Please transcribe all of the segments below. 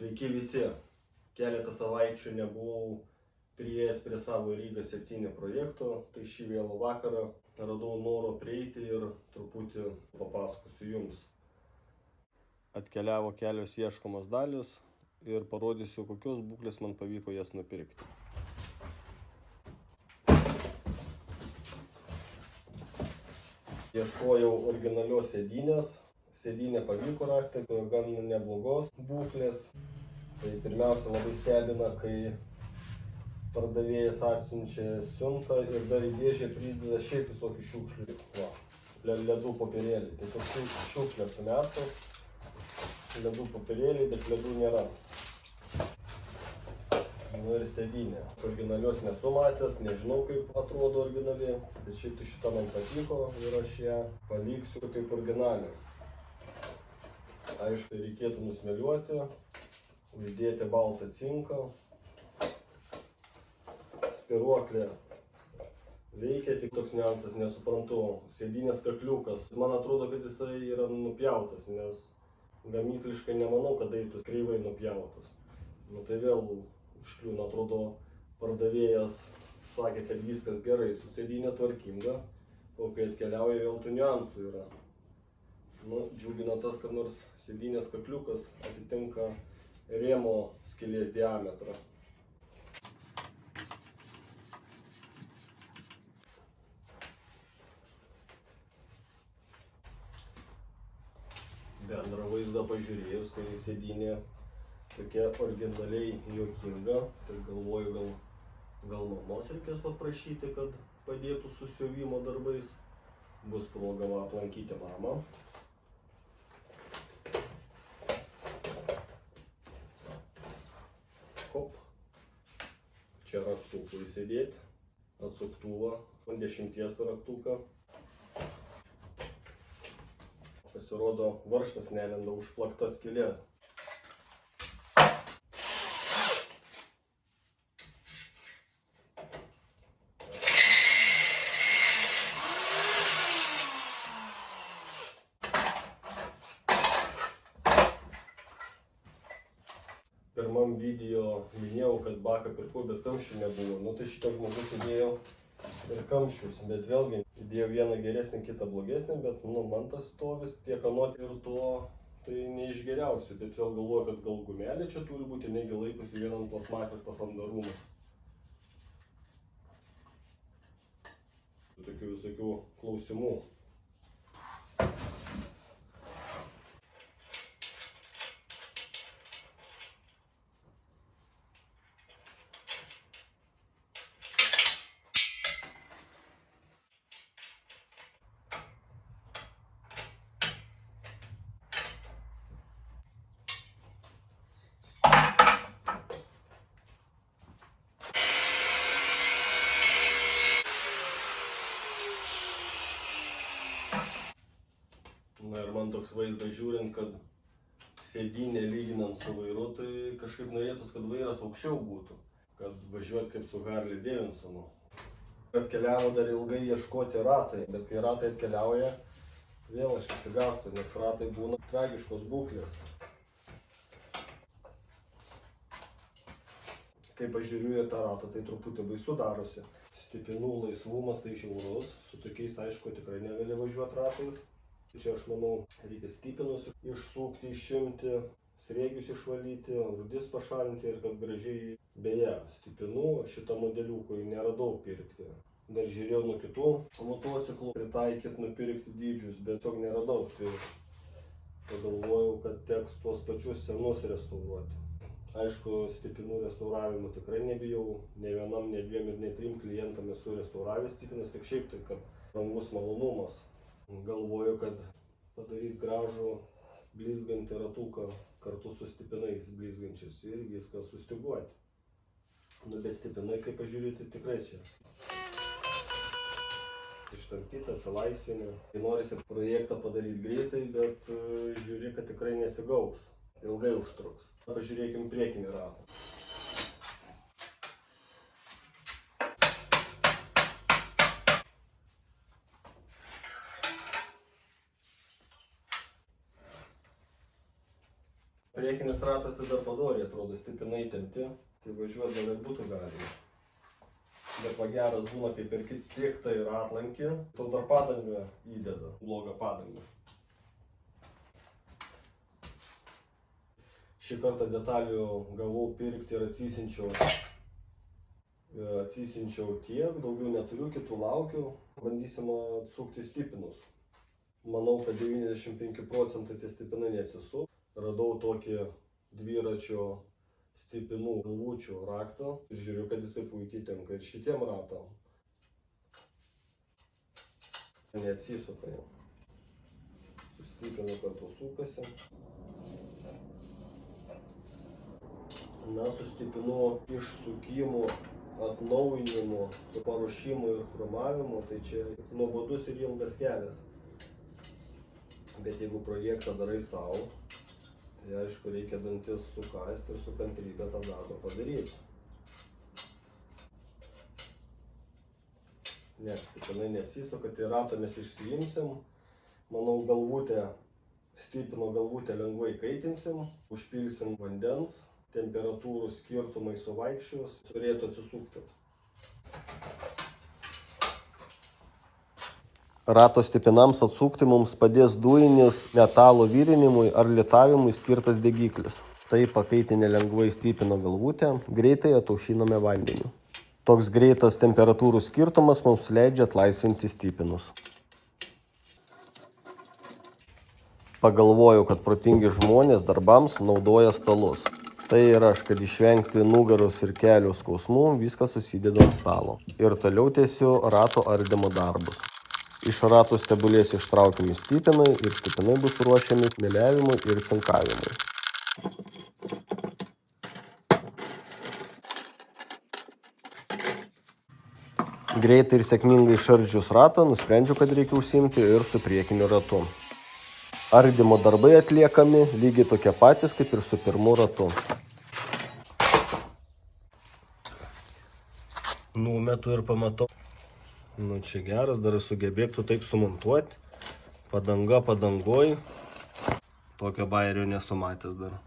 Sveiki visi. Keletą savaičių nebuvau priėjęs prie savo Ryga 7 projekto, tai šį vėlų vakarą radau noro prieiti ir truputį papasakosiu jums. Atkeliavo kelios ieškomos dalis ir parodysiu, kokios būklės man pavyko jas nupirkti. Ieškojau originalios sėdynės. Sėdynę pavyko rasti, gan neblogos būklės. Tai pirmiausia labai stebina, kai pardavėjas atsiunčia siuntą ir dar į dėžę prideda šiaip visokių šiukšlių. Ledų popierėliai. Tiesiog šiukšlės sumerktos. Ledų popierėliai, bet ledų nėra. Nu ir sėdynė. Originalios nesu matęs, nežinau kaip atrodo originaliai, bet šiaip šitą man patiko ir aš ją paliksiu kaip originalią. Aišku, reikėtų nusmeliuoti, uždėti baltą cinką. Spiruoklė veikia, tik toks niuansas, nesuprantu. Sėdynės kakliukas. Man atrodo, kad jisai yra nupjautas, nes gamykliškai nemanau, kad eitų kreivai nupjautas. Nu tai vėl užkliūna, atrodo, pardavėjas sakė, kad viskas gerai, su sėdynė tvarkinga, o kai atkeliauja vėl tų niuansų yra. Nu, džiugina tas, kad nors sėdynės kakliukas atitinka rėmo skylės diametrą. Bendrą vaizdą pažiūrėjus, tai sėdynė tokia originaliai juokinga, tai galvoju, gal mamos reikės paprašyti, kad padėtų su siuvimo darbais. Bus proga aplankyti mamą. Hop. Čia raktukų įsidėti, atsuktuvą, 10 raktuką. Pasirodo, varžtas nelenda, užplakta skylė. Pirmam video minėjau, kad baką pirkau, bet kamščių nebuvo. Nu tai šitas žmogus įdėjo ir kamščius, bet vėlgi įdėjo vieną geresnį, kitą blogesnį, bet man tas stovis tiek anot ir to tai ne iš geriausių. Bet vėl galvoju, kad gal gumelė čia turi būti, negi laikosi vien ant plasmasės tas sandarumas. Tokių visokių klausimų. Na ir man toks vaizdas žiūrint, kad sėdynė lyginant su vairu, tai kažkaip norėtus, kad vairas aukščiau būtų, kad važiuot kaip su Harley Davidsonu. Atkeliavo dar ilgai ieškoti ratai, bet kai ratai atkeliauja, vėl aš išsigąstu, nes ratai būna tragiškos būklės. Kai pažiūriu į tą ratą, tai truputį baisu darosi. Stipinų laisvumas tai žiaurus, su tokiais aišku tikrai negali važiuoti ratais. Čia aš manau, reikia stipinus išsukti, išimti, sriegius išvalyti, rūdis pašalinti ir kad gražiai. Beje, stipinų šitą modeliukų neradau pirkti. Dar žiūrėjau nuo kitų motociklų pritaikyti, nupirkti dydžius, bet tiesiog neradau. Tai pagalvojau, kad teks tuos pačius senus restauruoti. Aišku, stipinų restauravimo tikrai nebijau. Ne vienam, ne dviem ir ne trim klientam esu restauravęs stipinus, tik šiaip tai, kad brangus malonumas. Galvoju, kad padaryti gražų blizgantį ratuką kartu su stipinais blizgančius ir viską sustiguoti. Nu, bet stipinai, kaip pažiūrėti, tikrai čia. Ištampyta, atsilaisvinę. Norisi projektą padaryti greitai, bet žiūri, kad tikrai nesigaus. Ilgai užtruks. Pažiūrėkim priekinį ratą. Priekinis ratas tai dar padoriai atrodo, stipinai tempti, tai važiuoti gal ir būtų galima. Bet pageras būna, kaip ir tik tai ratlankį, tau dar padangą įdeda, blogą padangą. Šį kartą detalių gavau pirkti ir atsisinčiau tiek, daugiau neturiu, kitų laukiu. Bandysim atsukti stipinus. Manau, kad 95% tie stipinai neatsisuk. Radau tokį dviračio stipinų galvučių raktą. Žiūriu, kad jisai puikiai tinka ir šitiem ratam. Neatsisuka jau. Su stipinu kartu sukasi. Na, su stipinų išsukimu, atnaujinimu, su paruošimu ir chromavimu, tai čia nuobodus ir ilgas kelias. Bet jeigu projektą darai savo, tai aišku reikia dantis sukasti ir su kantrybė tą darbą padaryti. Ne, stipinai neatsisuka, tai ratą mes išsiimsim. Manau, stipino galvutę lengvai kaitinsim, užpilsim vandens. Temperatūrų skirtumai suvaikščios, turėtų atsisukti. Rato stipinams atsukti mums padės dujinis metalo virinimui ar litavimui skirtas degiklis. Tai pakaitinę lengvai stipino galvutę, greitai ataušiname vandeniu. Toks greitas temperatūrų skirtumas mums leidžia atlaisvinti stipinus. Pagalvojau, kad protingi žmonės darbams naudoja stalus. Tai yra, kad išvengti nugaros ir kelių skausmų, viskas susideda ant stalo. Ir toliau tęsiu rato ardymo darbus. Iš rato stebulės ištraukiami stipinai ir stipinai bus ruošiami smėliavimui ir cinkavimui. Greitai ir sėkmingai išardžius ratą, nusprendžiau, kad reikia užsiimti ir su priekiniu ratu. Ardymo darbai atliekami lygiai tokie patys, kaip ir su pirmu ratu. Numetu ir pamatau. Nu, čia geras, dar sugebėtų taip sumontuoti. Padanga padangoj. Tokio bajerio nesu matęs dar.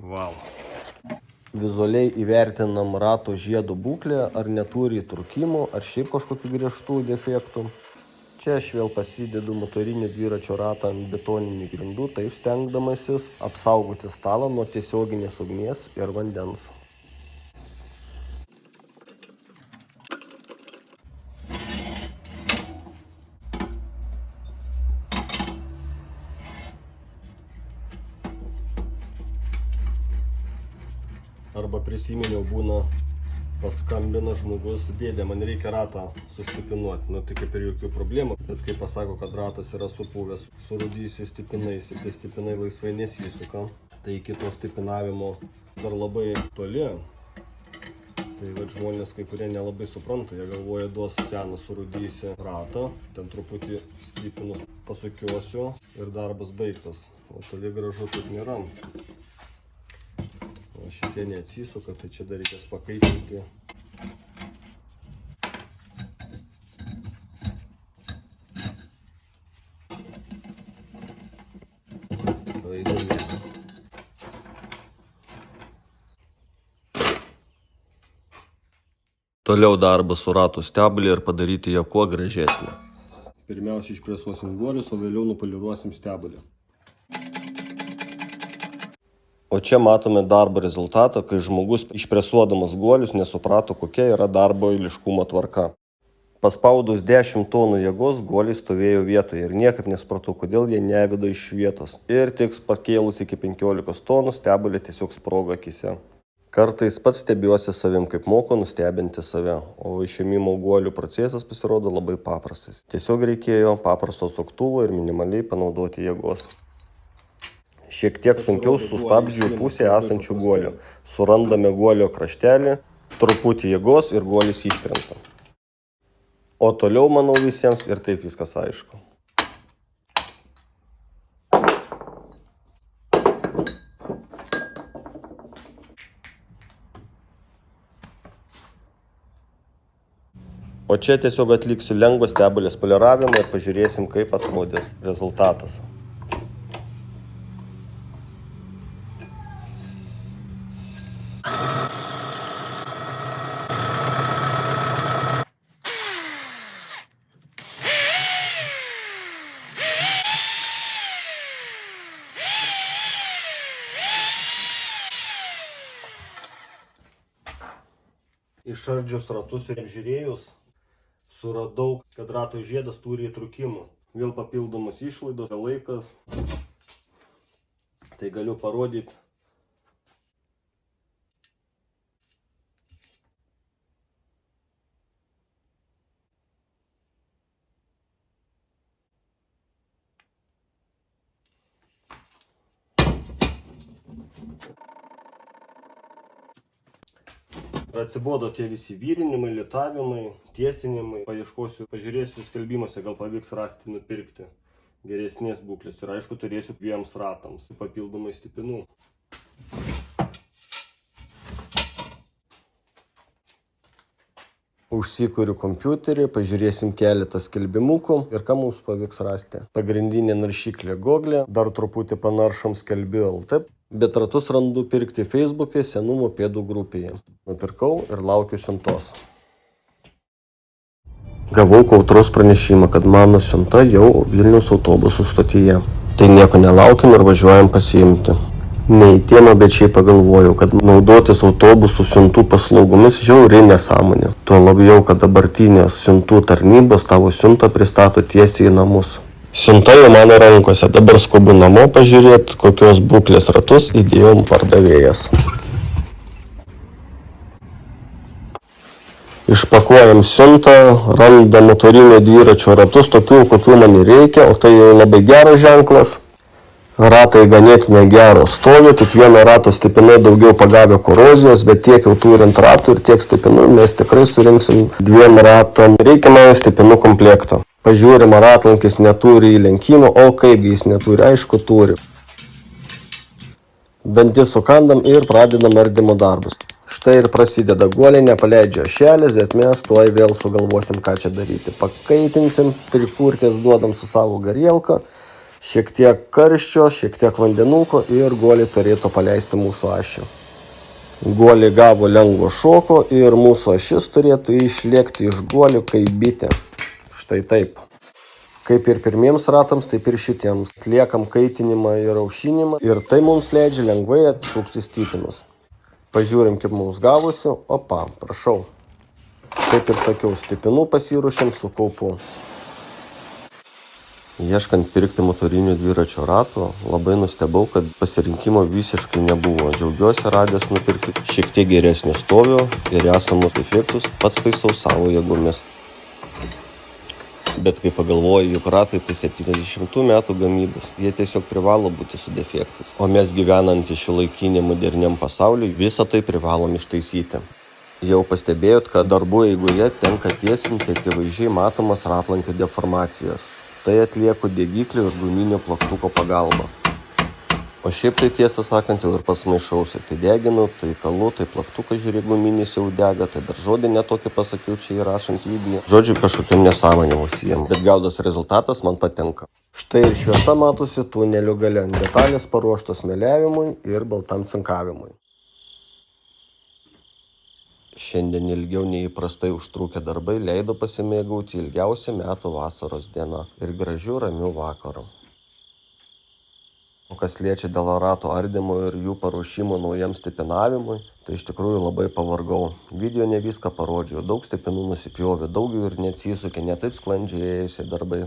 Vau. Vizualiai įvertinam rato žiedo būklę, ar neturi įtrūkimų, ar šiaip kažkokių griežtų defektų. Čia aš vėl pasidedu motorinį dviračio ratą ant betoninių grindų, taip stengdamasis apsaugoti stalą nuo tiesioginės ugnies ir vandens. Arba prisiminiau, būna paskambina žmogus, dėdė, man reikia ratą sustipinuoti. Nu, tai kaip ir jokių problemų, bet kai pasako, kad ratas yra supuvęs, surūdysiu stipinais ir tie stipinai laisvai nesisuka. Tai iki to stipinavimo dar labai toli. Tai žmonės kai kurie nelabai supranta, jie galvoja, duos seną surūdysi ratą, ten truputį stipinus pasukiosiu ir darbas baigtas. O toli gražu taip nėra. O šitie neatsisuka, tai čia dar reikės pakaitinti. Toliau darbas su ratų steblį ir padaryti ją kuo gražesnę. Pirmiausia išpresuosim guolius, o vėliau nupoliruosim steblį. O čia matome darbo rezultatą, kai žmogus išpresuodamas guolius nesuprato, kokia yra darbo eiliškumo tvarka. Paspaudus 10 tonų jėgos, guoliai stovėjo vietoje ir niekaip nesupratau, kodėl jie neveda iš vietos. Ir tik pakėlus iki 15 tonų, stebulė tiesiog sprogo akyse. Kartais pats stebiuosi savim, kaip moku nustebinti save, o išėmimo guolių procesas pasirodo labai paprastas. Tiesiog reikėjo paprasto suktuvo ir minimaliai panaudoti jėgos. Šiek tiek sunkiau su stabdžių pusėje esančių guolių. Surandame guolio kraštelį, truputį jėgos ir guolis iškrenta. O toliau, manau, visiems ir taip viskas aišku. O čia tiesiog atliksiu lengvą stebulės poliravimą ir pažiūrėsim, kaip atrodys rezultatas. Išardžius ratus ir apžiūrėjus, suradau, kad rato žiedas turi įtrūkimų. Vėl papildomos išlaidos, laikas. Tai galiu parodyti. Atsibodo tie visi vyrinimai, litavimai, tiesinimai. Paieškosiu, pažiūrėsiu skelbimuose, gal pavyks rasti, nupirkti geresnės būklės. Ir aišku, turėsiu 2 ratams papildomai stipinų. Užsikuriu kompiuterį, pažiūrėsim keletą skelbimukų ir ką mums pavyks rasti. Pagrindinė naršyklė Google, dar truputį panaršom skelbiu LT. Bet ratus randu pirkti Facebook'e senų mopedų grupėje. Nupirkau ir laukiu siuntos. Gavau kautros pranešimą, kad mano siunta jau Vilniaus autobusų stotyje. Tai nieko nelaukiam ir važiuojam pasiimti. Neįtėma, bet šiaip pagalvojau, kad naudotis autobusų siuntų paslaugomis žiauri nesąmonė. Tuo labiau, kad dabartinės siuntų tarnybos tavo siuntą pristato tiesiai į namus. Siunta jau mano rankose, dabar skubu namo pažiūrėti, kokios būklės ratus įdėjo pardavėjas. Išpakuojam siuntą, randam motorinio dviračio ratus, tokių, kokių man reikia, o tai jau labai geras ženklas. Ratai ganėtinai gero stovi, tik vieno rato stipinai daugiau pagavę korozijos, bet tiek jau turint ratų ir tiek stipinų mes tikrai surinksim 2 ratam reikiamą stipinų komplekto. Pažiūrim, ar ratlankis neturi įlenkimo, o kaipgi jis neturi, aišku, turi. Dantis sukandam ir pradedam ardymo darbus. Štai ir prasideda, guoliai nepaleidžia ašelės, bet mes tuoj vėl sugalvosim, ką čia daryti. Pakaitinsim, pripurkės duodam su savo garielka, šiek tiek karščio, šiek tiek vandenuko ir guoliai turėtų paleisti mūsų ašį. Guoliai gavo lengvo šoko ir mūsų ašis turėtų išlėkti iš guolių kaip bitė. Štai taip. Kaip ir pirmiems ratams, taip ir šitiems. Atliekam kaitinimą ir aušinimą ir tai mums leidžia lengvai atsukti stipinus. Pažiūrim, kaip mums gavosi. Opa, prašau. Kaip ir sakiau, stipinų pasiruošėm su kaupu. Ieškant pirkti motorinių dviračio ratų, labai nustebau, kad pasirinkimo visiškai nebuvo. Džiaugiuosi radęs nupirkti šiek tiek geresnio stovio ir esamus efektus pats taisau savo jėgomis. Bet kai pagalvoju, juk ratai tai 70 metų gamybos, jie tiesiog privalo būti su defektais. O mes gyvenantys šiuolaikiniam moderniam pasauliui visą tai privalom ištaisyti. Jau pastebėjot, kad darbų eigoje tenka tiesinti akivaizdžiai matomas ratlankio deformacijas. Tai atlieku degiklių ir guminio plaktuko pagalba. O šiaip tai tiesą sakant jau ir pats maišausi. Tai deginu, tai kalu, tai plaktukas žiūrė guminis jau dega, tai dar žodį netokį pasakiau čia įrašant video. Žodžiu, kažkokiam nesąmonėm užsiėmu. Bet gaudas rezultatas man patinka. Štai ir šviesa matosi tunelio gale. Detalės paruoštos meliavimui ir baltam cinkavimui. Šiandien ilgiau nei įprastai užtrukę darbai leido pasimėgauti ilgiausią metų vasaros dieną ir gražių ramių vakarų. O kas liečia dėl ratų ardymo ir jų paruošimo naujam stipinavimui, tai iš tikrųjų labai pavargau. Video ne viską parodžiau, daug stipinų nusipjovė, daug jų ir neatsisukė, ne taip sklandžiai ėjusiai darbai.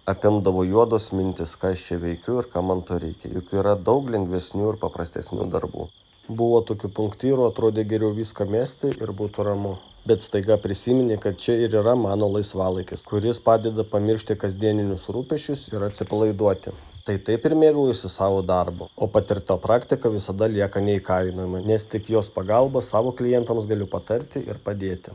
Apimdavo juodos mintis, ką aš čia veikiu ir ką man to reikia, juk yra daug lengvesnių ir paprastesnių darbų. Buvo tokių punktyrų, atrodė geriau viską mesti ir būtų ramu. Bet staiga prisiminė, kad čia ir yra mano laisvalaikis, kuris padeda pamiršti kasdieninius rūpesčius ir atsipalaiduoti. Tai taip ir mėgaujuosi savo darbu, o patirta praktika visada lieka neįkainojama, nes tik jos pagalba savo klientams galiu patarti ir padėti.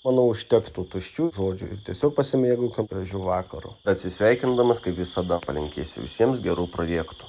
Manau, užteks tų tuščių žodžių ir tiesiog pasimėgaukim gražių vakarų. Atsisveikindamas, kaip visada, palinkėsiu visiems gerų projektų.